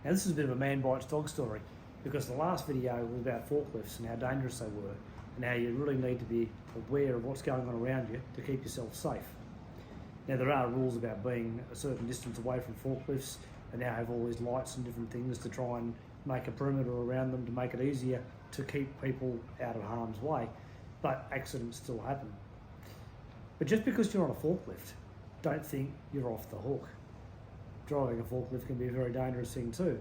Now this is a bit of a man bites dog story, because the last video was about forklifts and how dangerous they were and how you really need to be aware of what's going on around you to keep yourself safe. Now there are rules about being a certain distance away from forklifts, and now have all these lights and different things to try and make a perimeter around them to make it easier to keep people out of harm's way, but accidents still happen. But just because you're on a forklift, don't think you're off the hook. Driving a forklift can be a very dangerous thing too,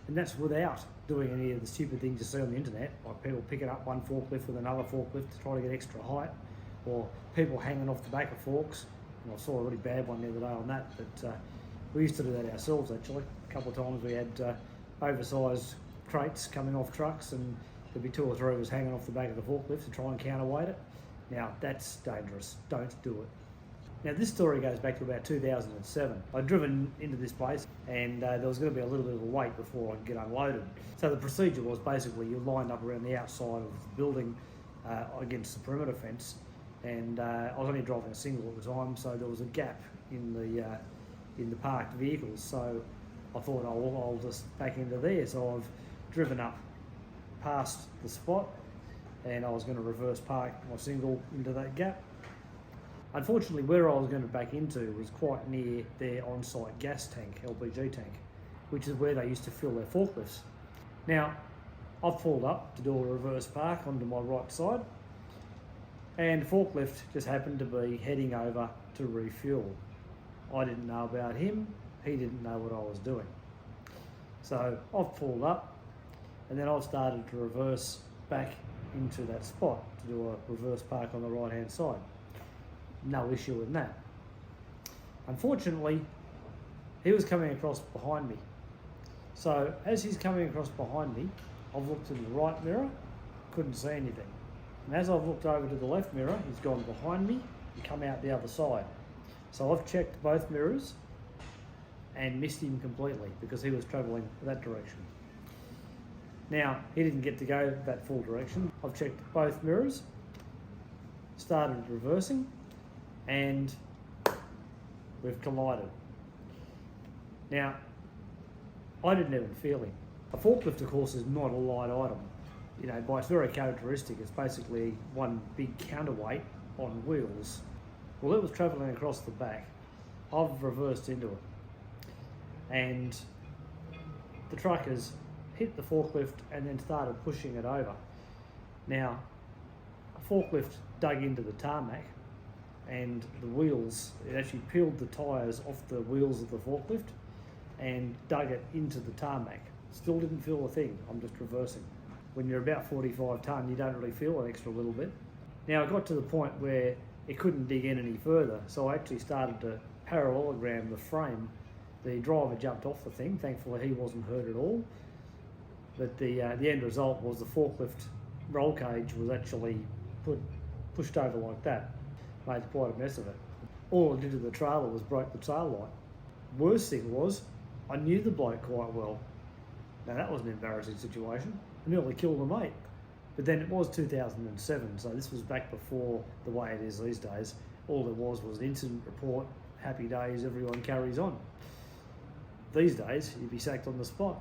and that's without doing any of the stupid things you see on the internet, like people picking up one forklift with another forklift to try to get extra height, or people hanging off the back of forks. And I saw a really bad one the other day on that, but we used to do that ourselves actually. A couple of times we had oversized crates coming off trucks, and there'd be 2 or 3 of us hanging off the back of the forklift to try and counterweight it. Now that's dangerous, don't do it. Now this story goes back to about 2007. I'd driven into this place and there was going to be a little bit of a wait before I could get unloaded. So the procedure was basically you lined up around the outside of the building against the perimeter fence, and I was only driving a single at the time, so there was a gap in the parked vehicles. So I thought, I'll just back into there. So I've driven up past the spot and I was going to reverse park my single into that gap. Unfortunately, where I was going to back into was quite near their on-site gas tank, LPG tank, which is where they used to fill their forklifts. Now, I've pulled up to do a reverse park onto my right side, and the forklift just happened to be heading over to refuel. I didn't know about him, he didn't know what I was doing. So I've pulled up, and then I've started to reverse back into that spot to do a reverse park on the right hand side. No issue with that. Unfortunately, he was coming across behind me. So as he's coming across behind me, I've looked in the right mirror, couldn't see anything. And as I've looked over to the left mirror, he's gone behind me and come out the other side. So I've checked both mirrors and missed him completely because he was travelling that direction. Now, he didn't get to go that full direction. I've checked both mirrors, started reversing, and we've collided. Now, I didn't even feel him. A forklift, of course, is not a light item. You know, by its very characteristic, it's basically one big counterweight on wheels. Well, it was travelling across the back. I've reversed into it. And the truckers hit the forklift and then started pushing it over. Now, a forklift dug into the tarmac, and the wheels, it actually peeled the tyres off the wheels of the forklift and dug it into the tarmac. Still didn't feel a thing, I'm just reversing. When you're about 45 tonne, you don't really feel an extra little bit. Now I got to the point where it couldn't dig in any further, so I actually started to parallelogram the frame. The driver jumped off the thing, thankfully he wasn't hurt at all. But the end result was the forklift roll cage was actually pushed over like that. Made quite a mess of it. All it did to the trailer was broke the tail light. Worst thing was, I knew the bloke quite well. Now that was an embarrassing situation. I nearly killed a mate. But then it was 2007, so this was back before the way it is these days. All there was an incident report, happy days, everyone carries on. These days, you'd be sacked on the spot.